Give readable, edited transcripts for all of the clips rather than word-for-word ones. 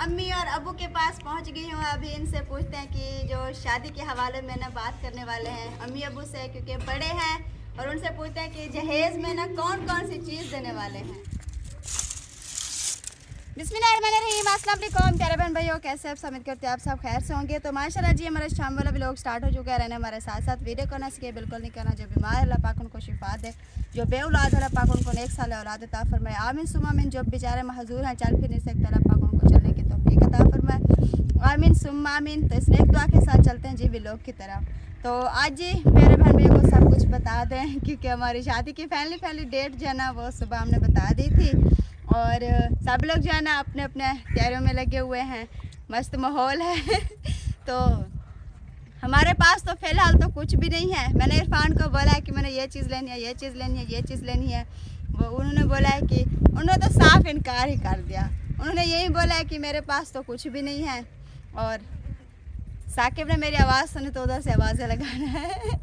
अम्मी और अबू के पास पहुंच गई हूँ। अभी इनसे पूछते हैं कि जो शादी के हवाले में ना बात करने वाले हैं अम्मी अबू से, क्योंकि बड़े हैं, और उनसे पूछते हैं कि जहेज में ना कौन कौन सी चीज़ देने वाले हैं। बिस्मिल्लाहिर्रहमानिर्रहीम, अस्सलाम वालेकुम प्यारे बहन भाइयों, कैसे आप? उम्मीद करते हैं आप सब खैर से होंगे। तो माशाल्लाह जी हमारा शाम वाला व्लॉग स्टार्ट हो चुका है। रहने हमारे साथ साथ वीडियो को ना सके बिल्कुल नहीं करना। जो बीमार है अल्लाह पाक उनको शिफा दे, जो बे औलाद है अल्लाह पाक उनको नेक साल औलाद अता फरमाए, आमीन सुमा आमीन। जो बेचारे महजूर हैं, चल फिर नहीं सकते, अल्लाह पाक उनको चलने की तौफीक अता फरमाए, आमीन सुमा आमीन। तो इस नेक दुआ के साथ चलते हैं जी व्लॉग की तरफ। तो आज जी मेरे बहन भैया को सब कुछ बता दें, क्योंकि हमारी शादी की फाइनली डेट जो है ना वो सुबह हमने बता दी थी, और सब लोग जो है ना अपने अपने तैयारियों में लगे हुए हैं। मस्त माहौल है। तो हमारे पास तो फ़िलहाल तो कुछ भी नहीं है। मैंने इरफान को बोला है कि मैंने ये चीज़ लेनी है, ये चीज़ लेनी है, ये चीज़ लेनी है। वो उन्होंने बोला है कि उन्होंने तो साफ इनकार ही कर दिया। उन्होंने यही बोला है कि मेरे पास तो कुछ भी नहीं है। और साकिब ने मेरी आवाज़ सुनी तो उधर से आवाज़ें लगाना है।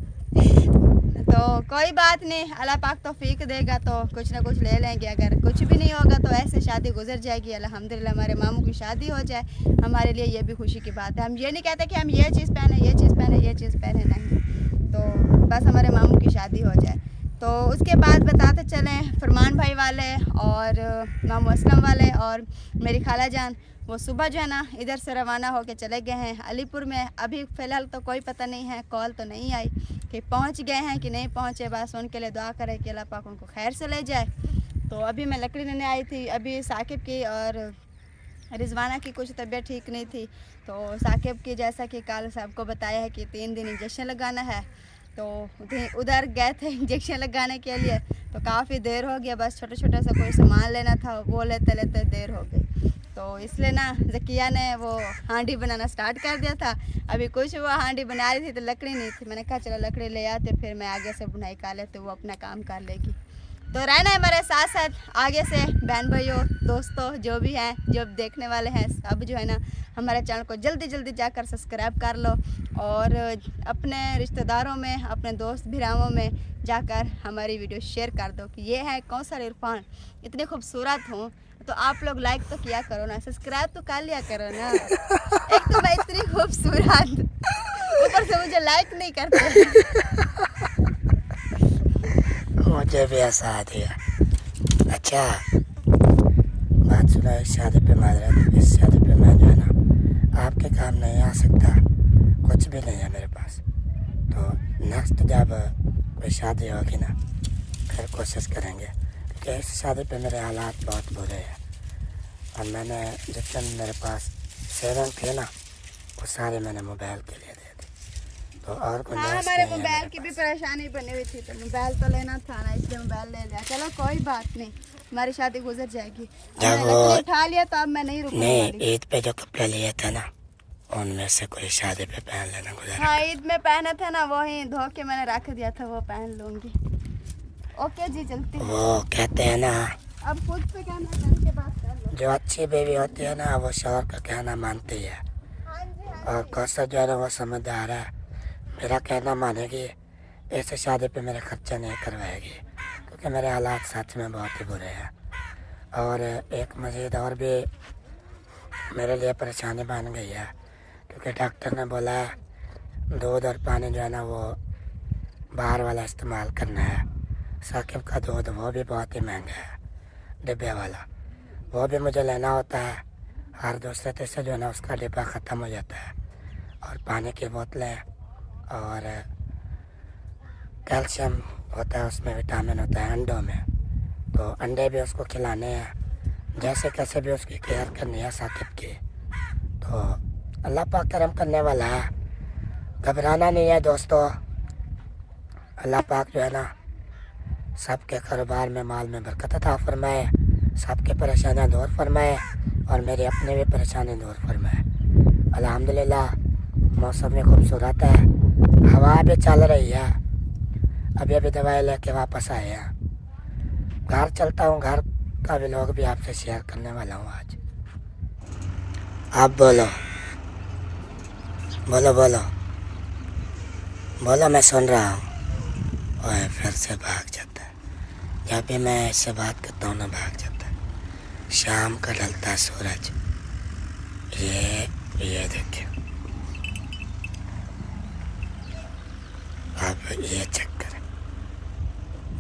तो कोई बात नहीं, अल्लाह पाक तौफीक देगा तो कुछ ना कुछ ले लेंगे। अगर कुछ भी नहीं होगा तो ऐसे शादी गुजर जाएगी। अल्हम्दुलिल्लाह हमारे मामू की शादी हो जाए, हमारे लिए ये भी खुशी की बात है। हम ये नहीं कहते कि हम ये चीज़ पहने, ये चीज़ पहने, ये चीज़ पहने, नहीं। तो बस हमारे मामू की शादी हो जाए। तो उसके बाद बताते चलें, फरमान भाई वाले और मामू असलम वाले और मेरी खाला जान वो सुबह जो है ना इधर से रवाना होकर चले गए हैं अलीपुर में। अभी फ़िलहाल तो कोई पता नहीं है, कॉल तो नहीं आई कि पहुंच गए हैं कि नहीं पहुंचे। बस उनके लिए दुआ करें कि अल्लाह पाक उनको खैर से ले जाए। तो अभी मैं लकड़ी लेने आई थी। अभी साकिब की और रिजवाना की कुछ तबीयत ठीक नहीं थी, तो साकिब की जैसा कि कल सबको बताया है कि 3 दिन इंजेक्शन लगाना है, तो उधर गए थे इंजेक्शन लगाने के लिए। तो काफ़ी देर हो गया, बस छोटे छोटे सा कोई सामान लेना था, वो लेते लेते देर हो गई। तो इसलिए ना ज़किया ने वो हांडी बनाना स्टार्ट कर दिया था। अभी कुछ वो हांडी बना रही थी तो लकड़ी नहीं थी। मैंने कहा चलो लकड़ी ले आते, फिर मैं आगे से बुनाई कर लेते, वो अपना काम कर लेगी। तो रहना है हमारे साथ साथ आगे से बहन भाइयों, दोस्तों, जो भी हैं, जो देखने वाले हैं, सब जो है ना हमारे चैनल को जल्दी जल्दी जाकर सब्सक्राइब कर लो, और अपने रिश्तेदारों में, अपने दोस्त भिरावों में जाकर हमारी वीडियो शेयर कर दो कि ये है कौसर इरफान, इतने खूबसूरत हूँ। तो आप लोग लाइक तो किया करो ना, सब्सक्राइब तो कर लिया करो ना। एक तो मैं इतनी खूबसूरत, ऊपर से मुझे लाइक नहीं करते। मुझे भी ऐसा आ दिया। अच्छा बात सुनो, इस शादी पे माजरत, इस शादी पे मैं जो है ना आपके काम नहीं आ सकता, कुछ भी नहीं है मेरे पास। तो नेक्स्ट जब कोई शादी होगी ना फिर कोशिश करेंगे, क्योंकि इस शादी पे मेरे हालात बहुत बुरे हैं। और मैंने जितने मेरे पास सेविंग थे ना वो सारे मैंने मोबाइल के लिए दे दी। तो और कोई हाँ, हमारे मोबाइल की भी परेशानी बनी हुई थी, तो मोबाइल तो लेना था ना, इसलिए मोबाइल ले लिया। चलो कोई बात नहीं, हमारी शादी गुजर जाएगी। जब वो उठा लिया तो अब मैं नहीं रुकने वाली। ईद पे जो कपड़े लिए थे ना उनमें से कोई शादी पे पहन लेना गुजर। हाँ, ईद में पहने थे ना, वही धो के मैंने रख दिया था, वो पहन लूंगी। ओके जी, चलते हैं। वो कहते हैं ना अब खुद पे कहना है, घर के बात कर लो। जो अच्छी बीवी होती है ना वो शौहर का कहना मानती है। हाँ जी, हाँ। और कौसर जो है ना वो समझदार है, मेरा कहना मानेगी, ऐसे शादी पे मेरे खर्चा नहीं करवाएगी, क्योंकि मेरे हालात सच में बहुत ही बुरे हैं। और एक मज़ीद और भी मेरे लिए परेशानी बन गई है, क्योंकि डॉक्टर ने बोला है दूध और पानी जो है ना वो बाहर वाला इस्तेमाल करना है। साकिब का दूध वो भी बहुत ही महंगा है, डिब्बे वाला, वो भी मुझे लेना होता है। हर दूसरे तीसरे जो है ना उसका डिब्बा ख़त्म हो जाता है। और पानी की बोतलें और कैल्शियम होता है उसमें, विटामिन होता है अंडों में, तो अंडे भी उसको खिलाने हैं। जैसे कैसे भी उसकी केयर करनी है साकिब की। तो अल्लाह पाक करम करने वाला है, घबराना नहीं है दोस्तों। अल्लाह पाक जो है ना सबके कारोबार में, माल में बरकत अता फरमाए, सबके परेशानियाँ दूर फरमाए और मेरी अपनी भी परेशानी दूर फरमाए। अल्हम्दुलिल्लाह मौसम भी खूबसूरत है, हवा भी चल रही है। अभी अभी दवाई लेके वापस आए हैं। घर चलता हूँ, घर का भी लोग भी आपसे शेयर करने वाला हूँ आज। आप बोलो बोलो बोलो बोलो, मैं सुन रहा हूँ। ओए फिर से भाग जाता है, जब भी मैं इससे बात करता हूँ ना भाग जाता है। शाम का ढलता सूरज ये देखिए, अब ये चेक करें।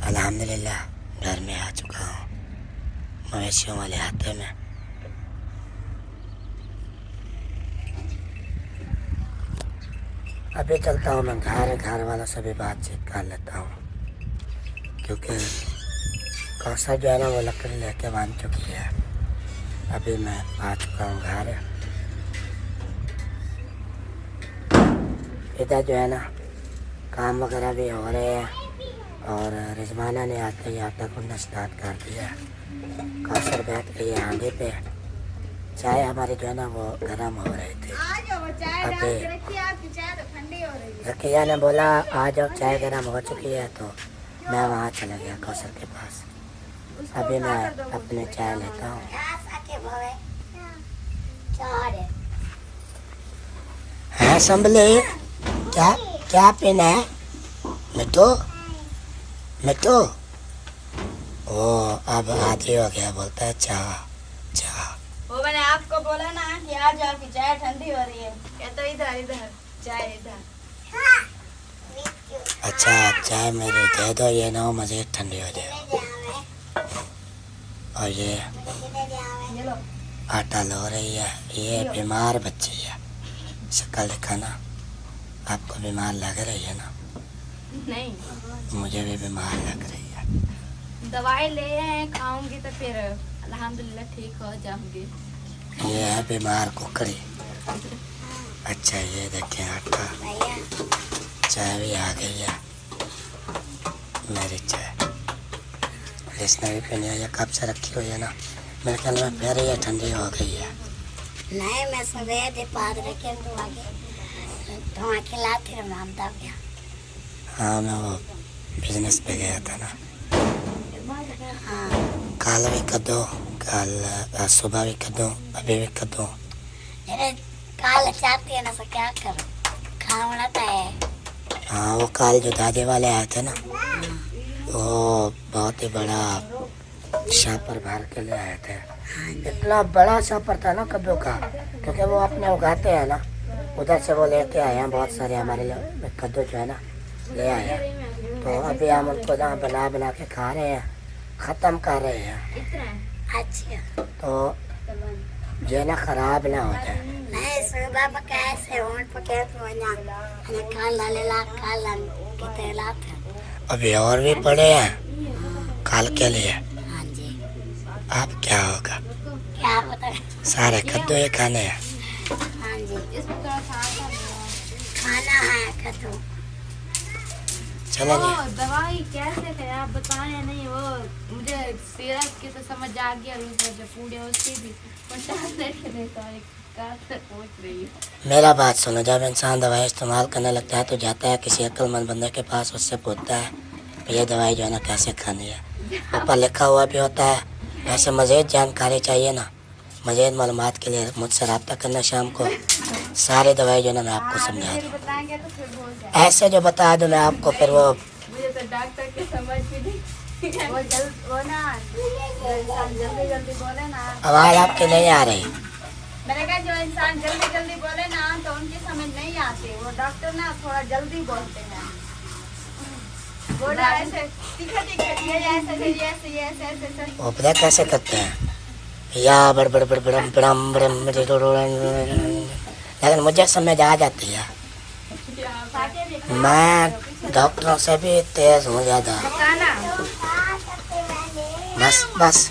अल्हम्दुलिल्लाह घर में आ चुका हूँ, मवेशियों वाले हाथे में। अभी चलता हूँ मैं घर वालों से भी बातचीत कर लेता हूँ, क्योंकि कौसर जो है ना वो लकड़ी लेके बांध चुकी है। अभी मैं आ चुका हूँ घर। इधर जो है ना काम वगैरह भी हो रहे हैं, और रिजवाना ने आते ही आटा गूंदना स्टार्ट कर दिया। कौसर बैठ गई है आगे पे। चाय हमारी जो है ना वो गर्म हो रही थी। अभी रकिया ने बोला आ जाओ, चाय गर्म हो चुकी है, तो मैं वहाँ चला गया कौसर के पास। अभी मैं अपने चाय लेता हूँ। हाँ संभले, क्या क्या पीना है? मिट्टू ओ अब आदि हो गया, बोलता है चाय। वो मैंने आपको बोला ना कि आ जाओ कि चाय ठंडी हो रही है, ये तो इधर चाय इधर। अच्छा चाय मेरी दे दो, ये ना हो मज़ीद ठंडी हो जाए। और ये लो आटा लो रही है, ये बीमार बच्ची है। शक्ल देखा ना, आपको बीमार लग रही है ना? नहीं, मुझे भी बीमार लग रही है। दवाई ले आए, खाऊंगी तो फिर अल्हम्दुलिल्लाह ठीक हो जाऊंगी। ये है बीमार कुकड़ी। अच्छा ये देखें आटा, चाय भी आ गई है मेरी चाय। इसने भी पीनी है, कब से रखी हुई है ना, मेरे ख्याल में फिर ये ठंडी हो गई है। नहीं मैं सवेरे पाद रखे तो खिलाती रहा नाम दब गया। हाँ मैं वो बिजनेस पे गया था ना। हाँ कल भी कर दो, कल सुबह भी कर दो, अभी भी कर दो। मेरे काल चाहती है ना, सो क्या करूं, खाना तो है। हाँ वो कल जो दादी वाले आए थे ना, वो बहुत ही बड़ा शापर भर के ले आए थे। इतना बड़ा शापर था ना कद्दू का, क्योंकि वो अपने उगाते हैं ना, उधर से वो लेके आए हैं बहुत सारे हमारे लिए कद्दू जो है ना ले आए हैं। तो अभी हम उनको ना बना के खा रहे हैं, ख़त्म कर रहे हैं। अच्छा तो ये ना ख़राब ना हो जाए। नहीं सुबह पकाए से ऊँट पकाए तो ना अने काला ले ला काला कितने लाते। अभी और भी पड़े हैं कल के लिए। हाँ जी अब क्या होगा, क्या पता। सारे कद्दू ही खाने हैं। हाँ जी इसमें थोड़ा खाना है कद्दू। चलो जी, वो दवाई कैसे है आप बताएं नहीं, वो मुझे सिरप की तो समझ आ गया, जो पूरे उसकी भी पहुंच रही है। मेरा बात सुनो, जब इंसान दवाई इस्तेमाल करने लगता है तो जाता है किसी अक्लमंद बंदे के पास, उससे पूछता है ये दवाई जो है ना कैसे खानी है। ऊपर लिखा हुआ भी होता है। वैसे मज़ीद जानकारी चाहिए ना, मज़ीद मालूमात के लिए मुझसे रब्ता करना शाम को। सारी दवाई जो है ना मैं आपको समझा दूँ। बताएंगे तो फिर बोल जाए। ऐसे जो बता दूँ मैं आपको, फिर वो मुझे तो डॉक्टर की समझ भी नहीं। वो ना इंसान जल्दी बोले ना, आवाज़ आपकी नहीं आ रही। मैंने कहा जो इंसान जल्दी बोले ना तो उनकी समझ नहीं आती। वो डॉक्टर ना थोड़ा जल्दी बोलते हैं, वो ना ऐसे तीखे ये ऐसे वो पता कैसे करते हैं, या बड़बड़ बड़बड़म बड़म बड़म, लेकिन मुझे समझ आ जाती है। मैं डॉक्टरों से भी तेज हूँ ज़्यादा। बस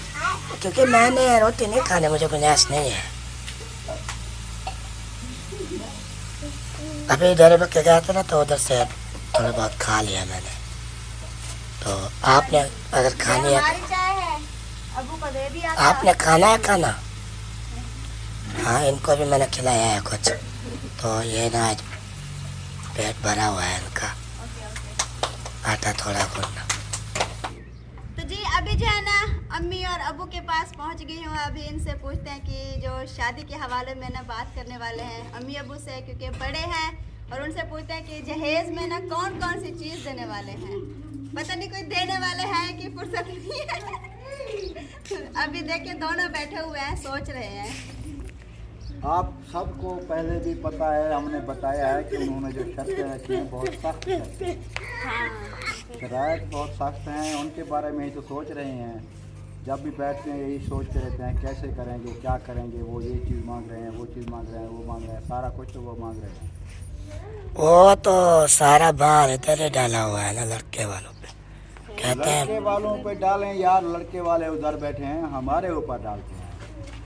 क्योंकि मैंने रोटी नहीं खाने, मुझे गुंजाइश नहीं है। अभी डेरे के गया था ना, तो उधर से थोड़ा बहुत खा लिया मैंने। तो आपने अगर खानी है, अबू को दे दिया। आपने खाना है खाना? हाँ इनको भी मैंने खिलाया है कुछ, तो ये ना आज पेट भरा हुआ है इनका। आटा थोड़ा गूंदना। तो जी अभी जो है ना अम्मी और अबू के पास पहुंच गई हूँ। अभी इनसे पूछते हैं कि जो शादी के हवाले में ना बात करने वाले हैं अम्मी अबू से, क्योंकि बड़े हैं, और उनसे पूछते हैं कि जहेज में ना कौन कौन सी चीज़ देने वाले हैं। पता नहीं कोई देने वाले हैं कि फुर्सत नहीं है। अभी देखिए दोनों बैठे हुए हैं, सोच रहे हैं। आप सबको पहले भी पता है, हमने बताया है कि उन्होंने जो शर्तें रखी हैं बहुत सख्त शर्तें, शराइत बहुत सख्त हैं। उनके बारे में ही तो सोच रहे हैं। जब भी बैठते हैं यही सोचते रहते हैं कैसे करेंगे, क्या करेंगे। वो ये चीज़ मांग रहे हैं, वो चीज़ मांग रहे हैं, वो मांग रहे हैं, सारा कुछ तो वो मांग रहे हैं। वो तो सारा बाहर इधर ही डाला हुआ है ना लड़के वालों पे, कहते हैं। लड़के वालों पे डालें यार, लड़के वाले उधर बैठे हैं, हमारे ऊपर डालते हैं।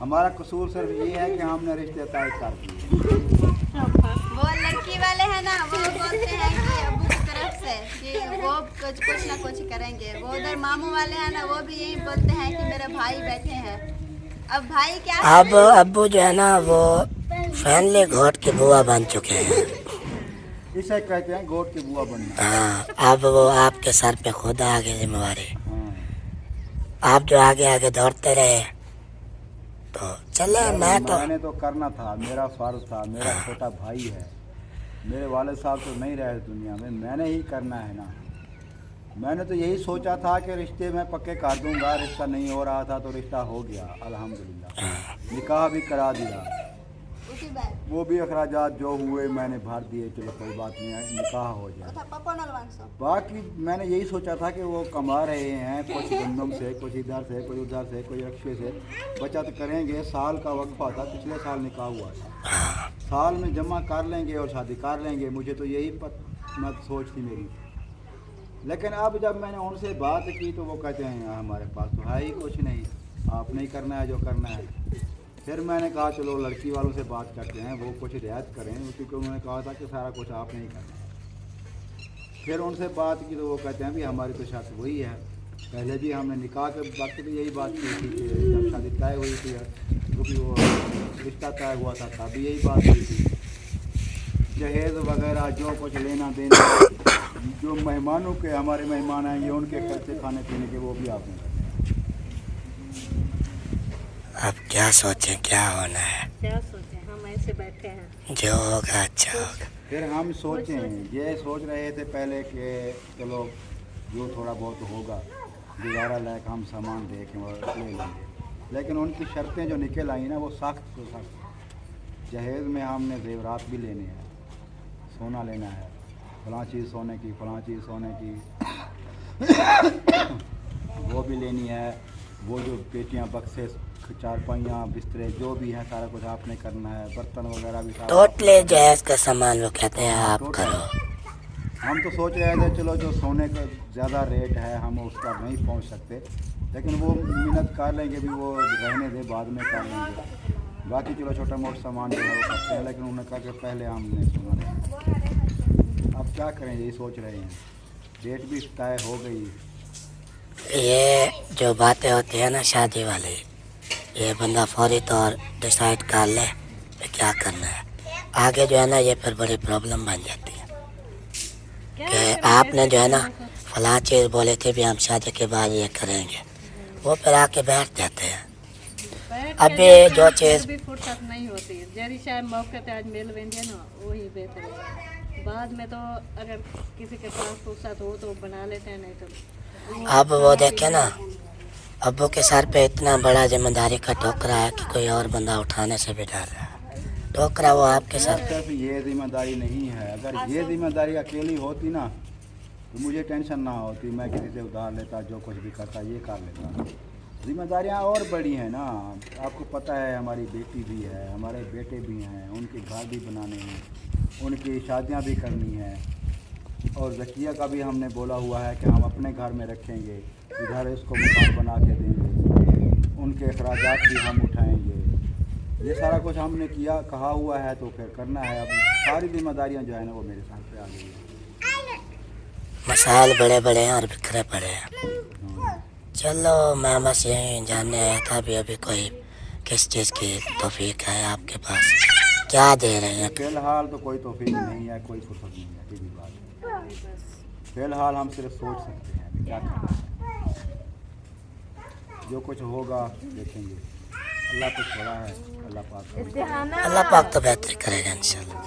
हमारा कसूर सिर्फ ये है कि हमने रिश्ते तय कर दिए। वो लड़की वाले हैं ना, वो बोलते हैं कि अब्बू की तरफ से कि वो कुछ ना कुछ करेंगे। वो उधर मामू वाले हैं ना, वो भी यही बोलते हैं कि मेरे भाई बैठे हैं। अब भाई क्या अब अब्बू जो है ना वो फैमिली घोट के बुआ बन चुके हैं। इसे कहते हैं गोट की बुआ बनना। हाँ, अब वो आपके सर पे खुद आ गई जिम्मेवारी। हाँ। आप जो आगे आगे दौड़ते रहे तो चले। मैंने तो करना था, मेरा फर्ज था। मेरा छोटा भाई है, मेरे वाले साहब तो नहीं रहे दुनिया में, मैंने ही करना है ना। मैंने तो यही सोचा था कि रिश्ते में पक्के कर दूंगा। रिश्ता नहीं हो रहा था तो रिश्ता हो गया अल्हम्दुलिल्लाह। निकाह भी करा दिया, उसी बात वो भी अखराजात जो हुए मैंने भर दिए। चलो कोई बात नहीं है, निकाह हो जाए। था पापा नलवान सो। बाकी मैंने यही सोचा था कि वो कमा रहे हैं, कुछ गंदम से, कुछ इधर से, कुछ उधर से, कुछ रक्शे से बचत करेंगे। साल का वक्फा था, पिछले साल निकाह हुआ था, साल में जमा कर लेंगे और शादी कर लेंगे। मुझे तो यही मत सोच थी मेरी। लेकिन अब जब मैंने उनसे बात की तो वो कहते हैं हमारे पास तो है ही कुछ नहीं, आपने ही करना है जो करना है। फिर मैंने कहा चलो लड़की वालों से बात करते हैं, वो कुछ रियायत करें, क्योंकि उन्होंने कहा था कि सारा कुछ आपने ही करना है। फिर उनसे बात की तो वो कहते हैं भी हमारी तो शर्त वही है। पहले भी हमने निकाह के वक्त भी यही बात की थी कि जब शादी तय हुई थी, क्योंकि वो रिश्ता तय हुआ था तभी यही बात हुई थी। जहेज़ वगैरह जो कुछ लेना देना, जो मेहमानों के, हमारे मेहमान आएंगे उनके खर्चे खाने पीने के, वो भी आपने करने हैं। अब क्या सोचें, क्या होना है। क्या सोचें, हम ऐसे बैठे हैं। जो होगा अच्छा होगा। फिर हम सोचें, ये सोच रहे थे पहले कि चलो जो थोड़ा बहुत होगा गुजारा लायक हम सामान देखें और ले लेंगे। लेकिन उनकी शर्तें जो निकल आई ना वो सख्त तो सख्त। जहेज़ में हमने जेवरात भी लेने हैं, सोना लेना है, फलां चीज़ सोने की, फलां चीज़ सोने की वो भी लेनी है। वो जो पेटियाँ, बक्से, चारपाइयाँ, बिस्तरे जो भी हैं सारा कुछ आपने करना है। बर्तन वगैरह भी सारा टोटले जहेज का सामान वो कहते हैं आप करो। हम तो सोच रहे थे चलो जो सोने का ज़्यादा रेट है हम उस पर नहीं पहुंच सकते, लेकिन वो मिन्नत कर लेंगे भी, वो रहने दे, बाद में कर लेंगे। बाकी चलो छोटा मोटा सामान जो है वो करते हैं, लेकिन उन्होंने कहा कि पहले हमने सोना लेना। अब क्या करें, यही सोच रहे हैं। डेट भी तय हो गई। ये जो बातें होती है ना शादी वाली, ये बंदा फौरी तौर डिसाइड कर ले कि क्या करना है। आगे जो है ना ये फिर बड़ी प्रॉब्लम बन जाती है कि आपने जो है ना फलां चीज़ बोले थे भी हम शादी के बाद ये करेंगे, वो फिर आके बैठ जाते हैं। अभी जो चीज़ भी फुर्सत नहीं होती, जरी शायद मौके पे आज मिल वेंदे ना वही बेहतर है। बाद में तो अगर किसी के पास फुर्सत हो तो बना लेते हैं, नहीं तो अब वो देखे ना, अब्बू के सर पे इतना बड़ा जिम्मेदारी का टोकरा है कि कोई और बंदा उठाने से भी डर रहा है। टोकरा वो आपके सर। सिर्फ ये जिम्मेदारी नहीं है, अगर ये जिम्मेदारी अकेली होती ना तो मुझे टेंशन ना होती, मैं किसी से उधार लेता, जो कुछ भी करता ये कर लेता। जिम्मेदारियाँ और बड़ी हैं ना, आपको पता है हमारी बेटी भी है, हमारे बेटे भी हैं, उनके घर भी बनाने हैं, उनकी शादियाँ भी करनी हैं। और ज़किया का भी हमने बोला हुआ है कि हम अपने घर में रखेंगे, इधर इसको मकान बना के देंगे, उनके अखराजात भी हम उठाएंगे। ये सारा कुछ हमने किया, कहा हुआ है तो फिर करना है। अब सारी जिम्मेदारियां जो है ना वो मेरे साथ पे आ गई हैं। मसाइल बड़े बड़े हैं और बिखरे पड़े हैं। चलो मैं बस यही जानने आया था अभी कोई किस चीज़ की तौफीक है आपके पास, क्या दे रहे हैं। फ़िलहाल तो कोई तौफीक नहीं है, कोई फुर्सत नहीं है, सीधी बात है। फ़िलहाल हम सिर्फ सोच सकते हैं क्या करना है, जो कुछ होगा देखेंगे। अल्लाह तो छोड़ा है, अल्लाह पाक अल्लाह पाक तो बेहतर करेगा इंशाल्लाह।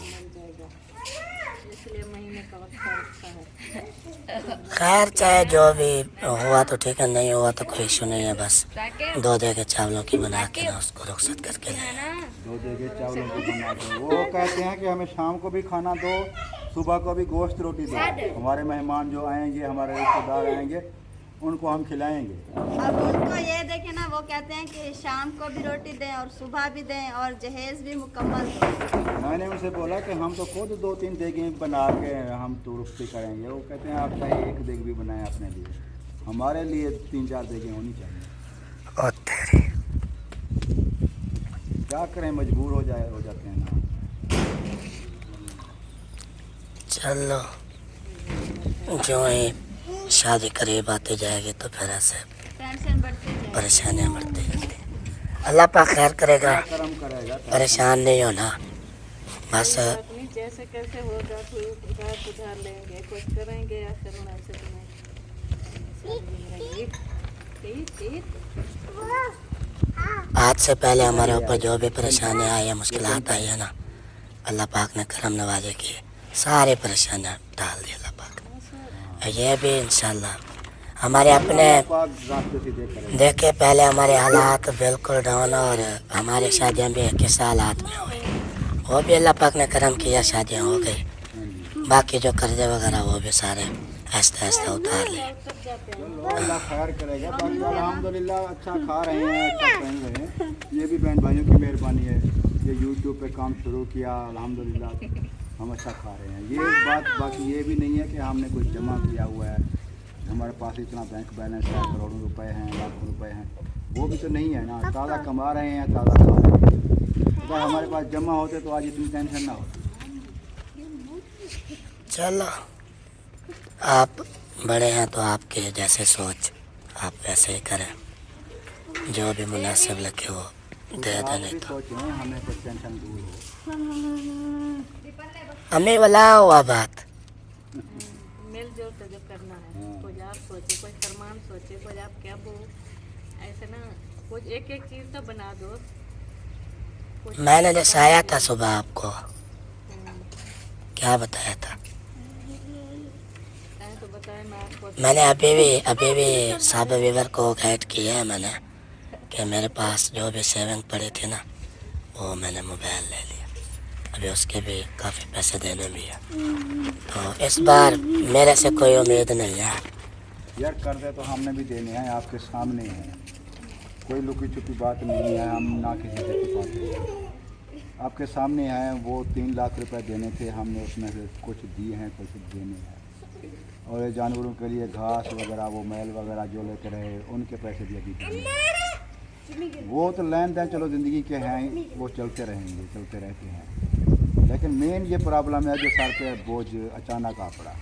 इसलिए महीने का वक्त अच्छा है। खैर चाहे जो भी हुआ तो ठीक है, नहीं हुआ तो कोई इशू नहीं है। बस 2 दे के चावलों की बना के ना उसको रुखसत करके ले आए। 2 जगह चावलों को बना दो। वो कहते हैं कि हमें शाम को भी खाना दो, सुबह को भी गोश्त रोटी दो। हमारे मेहमान जो आएंगे, हमारे रिश्तेदार आएंगे, उनको हम खिलाएंगे। अब उनको ये देखे ना, वो कहते हैं कि शाम को भी रोटी दें और सुबह भी दें और जहेज भी मुकम्मल हो। मैंने उनसे बोला कि हम तो खुद 2-3 देगें बना के हम तो रुख्ती करेंगे। वो कहते हैं आप चाहे 1 देग भी बनाएं अपने लिए, हमारे लिए 3-4 देगें होनी चाहिए। ओ तेरी, क्या करें, मजबूर हो जाते हैं ना। चलो जो ही शादी करीब आती जाएगी तो फिर ऐसे टेंशन बढ़ती जाए। परेशानियाँ बढ़ती जाती। अल्लाह पाक खैर करेगा, कर्म करेगा। परेशान नहीं होना बस। अपनी जैसे कैसे होगा कोई उधार लेंगे, कुछ करेंगे या फिर ऐसे आज से पहले हमारे ऊपर जो भी परेशानी आई है, मुश्किलात आई है ना, अल्लाह पाक ने करम नवाजे की सारी परेशानियाँ डाल दी अल्लाह पाक ने। ये भी इंशाल्लाह हमारे अपने रास्ते से देखे, पहले हमारे हालात बिल्कुल डाउन और हमारी शादियाँ भी किस हालात में हुई, वो भी अल्लाह पाक ने करम किया, शादियाँ हो गई। बाकी जो कर्जे वगैरह वो भी सारे आहिस्ता आहिस्ता उतार लिए। अल्लाह खैर करेगा। बाकी अल्हम्दुलिल्लाह अच्छा खा रहे हैं, अच्छा पहन रहे हैं। ये भी बहन भाइयों की मेहरबानी है, ये यूट्यूब पे काम शुरू किया, अल्हम्दुलिल्लाह हम अच्छा खा रहे हैं। ये बात बाकी ये भी नहीं है कि हमने कुछ जमा किया हुआ है, हमारे पास इतना बैंक बैलेंस है, करोड़ों रुपए हैं, लाखों रुपए हैं, वो भी तो नहीं है ना। ताज़ा कमा रहे हैं, ताज़ा खा रहे हैं। अगर हमारे पास जमा होते तो आज इतनी टेंशन ना होती। चलो आप बड़े हैं तो आपके जैसे सोच आप वैसे ही करें, जो भी मुनासिब लगे वो दे देने। तो सोचें हमें कुछ टेंशन दूर हो। हमें वाला हुआ बात, मिलजुल के जो करना है, कुछ आप सोचे, कोई फरमान सोचे, कुछ आप क्या बो, ऐसे ना कुछ एक एक चीज़ तो बना दो। मैंने दसाया था सुबह आपको, क्या बताया था? तो बताए मैं आपको। मैंने अभी भी साहब वीवर को गाइड किया है मैंने कि मेरे पास जो भी सेविंग पड़ी थी ना, वो मैंने मोबाइल ले लिया। अभी उसके भी काफ़ी पैसे देने भी है, तो इस बार मेरे से कोई उम्मीद नहीं है यार। कर दे तो हमने भी देने हैं, आपके सामने हैं, कोई लुकी छुपी बात नहीं है, हम ना किसी से छुपाते हैं। आपके सामने हैं, वो 3 लाख रुपए देने थे, हमने उसमें से कुछ दिए हैं, कुछ देने हैं। और ये जानवरों के लिए घास वगैरह, वो मैल वगैरह जो लेते रहे, उनके पैसे भी अभी देने हैं। वो तो लेन देन चलो ज़िंदगी के हैं, वो चलते रहेंगे, चलते रहते हैं। लेकिन मेन ये प्रॉब्लम है जो सर पे बोझ अचानक आ पड़ा।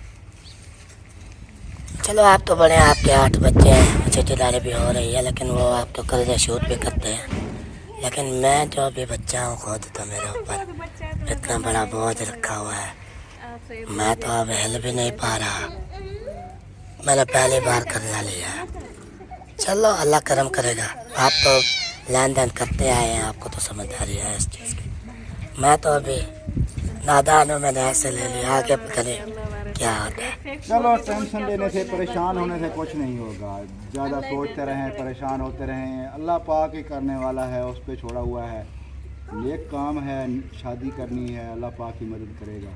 चलो आप तो बड़े, आपके 8 बच्चे हैं, चिट्ठीदारी भी हो रही है, लेकिन वो आप तो कर्जा शूट भी करते हैं। लेकिन मैं जो भी बच्चा हूँ, खुद तो मेरे ऊपर इतना बड़ा बोझ रखा हुआ है, मैं तो अब हिल भी नहीं पा रहा। मैंने पहली बार कर्जा लिया है। चलो अल्लाह करम करेगा। आप तो लेन देन करते आए हैं, आपको तो समझदारी है इस चीज़ की। मैं तो अभी नादान हूँ, मैंने ऐसे ले लिया, आगे पता नहीं क्या होता है। चलो टेंशन लेने से, परेशान होने से कुछ नहीं होगा। ज़्यादा सोचते रहें, परेशान होते रहें, अल्लाह पाक ही करने वाला है, उस पर छोड़ा हुआ है। नेक काम है, शादी करनी है, अल्लाह पाक ही मदद करेगा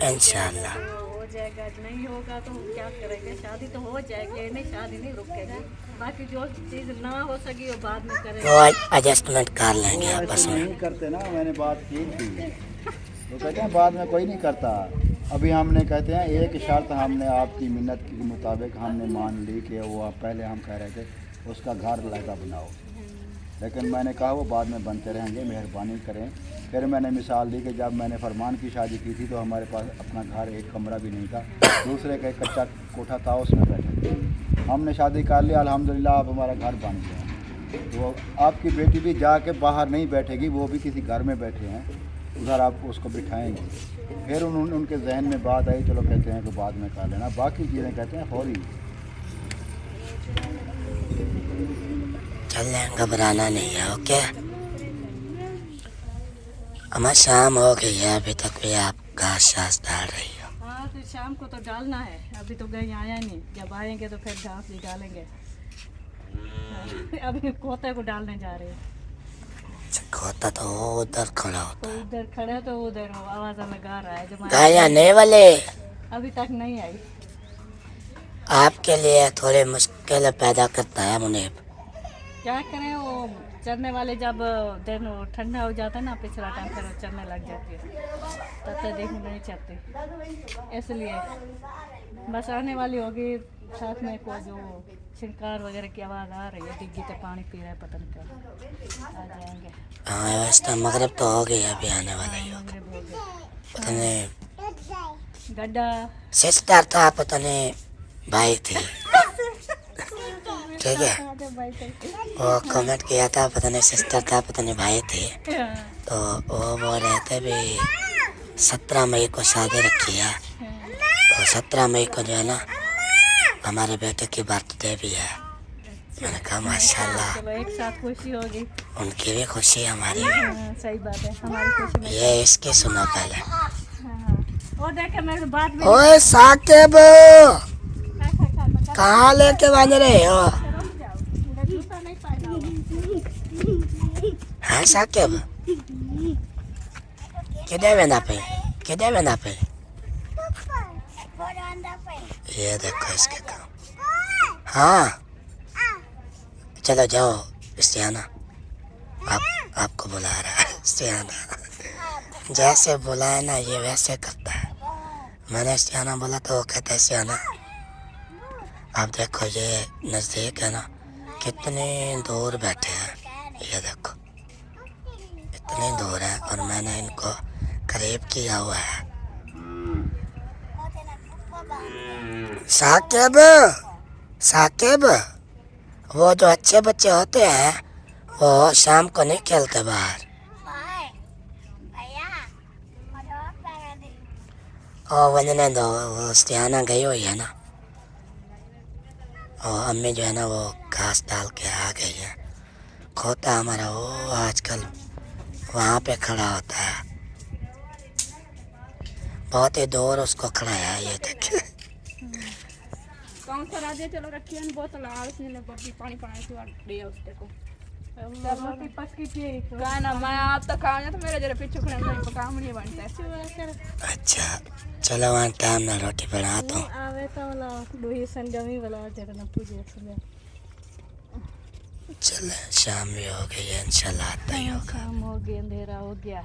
इंशाअल्लाह। हो जाएगा, नहीं होगा तो क्या करेंगे। शादी तो हो जाएगी, नहीं शादी नहीं रुकेगी। बाकी जो चीज़ ना हो सकी वो बाद में करेंगे, वो एडजस्टमेंट कर लेंगे आपस में। नहीं करते ना, मैंने बात की थी, वो कहते हैं बाद में कोई नहीं करता। अभी हमने कहते हैं एक शर्त हमने आपकी मिन्नत के मुताबिक हमने मान ली कि वो पहले हम कह रहे थे उसका घर लगा बनाओ, लेकिन मैंने कहा वो बाद में बनते रहेंगे, मेहरबानी करें। फिर मैंने मिसाल दी कि जब मैंने फरमान की शादी की थी तो हमारे पास अपना घर, एक कमरा भी नहीं था, दूसरे का एक कच्चा कोठा था, उसमें बैठे थे। हमने शादी कर लिया, अल्हम्दुलिल्लाह अब हमारा घर बन गया। तो आपकी बेटी भी जाके बाहर नहीं बैठेगी, वो भी किसी घर में बैठे हैं, उधर आप उसको बिठाएंगे। फिर उनके जहन में बात आई, चलो कहते हैं कि बाद में कर लेना, बाकी चीज़ें कहते हैं फौरी। चल घबराना नहीं है, ओके। हमारी शाम हो गई है, अभी तक भी आप घास शास डाल रही हो। हाँ तो शाम को तो डालना है, अभी तो कहीं आया नहीं, जब आएंगे तो फिर घास निकालेंगे। अभी कोते को डालने जा रहे हैं। खोता तो वो उधर खड़ा होता तो उधर खड़ा है, तो उधर आवाज़ लगा रहा है। जब गाय आने वाले अभी तक नहीं आई। आपके लिए थोड़ी मुश्किल पैदा करता है मुनीब। क्या करें, वो चरने वाले जब दिन वो ठंडा हो जाता है ना, पिछला टाइम फिर वो चरने लग जाती है, तब तक देखने नहीं चाहती। इसलिए बस आने वाली होगी, साथ में को जो छिड़कार वगैरह की आवाज़ आ रही है, डिग्गी तो पानी पी रहा है, पता नहीं क्या आ जाएंगे। हाँ वैसे मगरब तो हो गई, अभी आने वाला ही होगा। मगरिब हो गए। पता नहीं गड्ढा सिस्टर था, पता नहीं भाई थी, ठीक है। वो कमेंट किया था, पता नहीं सिस्टर था, पता नहीं भाई थे। तो वो बोल रहे थे भी 17 मई को शादी रखी है, तो 17 मई को जो है ना हमारे बेटे की बर्थडे भी है। मैंने कहा माशाल्लाह, चलो एक साथ खुशी होगी। उनकी भी खुशी है, हमारी भी। हाँ, सही बात है, हमारी खुशी में। ये इसकी सुनो पहले। हाँ, वो देखे मेरे बाद में ओए साकिब, कहाँ लेके बज रहे हो? जूता नहीं पहना हुआ। हाँ साकिब, किधर वेंदा पे, किधर वेंदा पे? ये देखो इसके काम। हाँ चलो जाओ, स्टियाना आपको बुला रहा है। स्टियाना जैसे बुलाए ना ये वैसे करता है। मैंने स्टियाना बोला तो वो कहता है स्टियाना। आप देखो ये नज़दीक है ना, कितने दूर बैठे हैं, ये देखो इतनी दूर है, और मैंने इनको करीब किया हुआ है। साकिब, साकिब, वो जो अच्छे बच्चे होते हैं वो शाम को नहीं खेलते बाहर। और वजने दो, वो स्टियाना गई हुई है ना, और अम्मी जो है ना वो घास डाल के आ गई है। खोता हमारा वो आजकल वहाँ पे खड़ा होता है, बहुत ही दूर उसको खड़ा है, ये देखिए। कौन सा राजे चलो रखिए न बोतल उसने ले बब्बी पानी पानी से वाट दिया उसके को। रोटी पकी थी। गाना मैं आप तो खाना तो मेरे जरा पीछे खड़े नहीं पका नहीं बनता है। अच्छा चलो वहाँ टाइम ना रोटी बना दो। आवे तो वाला दोही संगमी वाला जरा न पूजे सुबह। चले शाम भी हो गई है, इंशाल्लाह आता ही होगा। शाम हो गई, अंधेरा हो गया।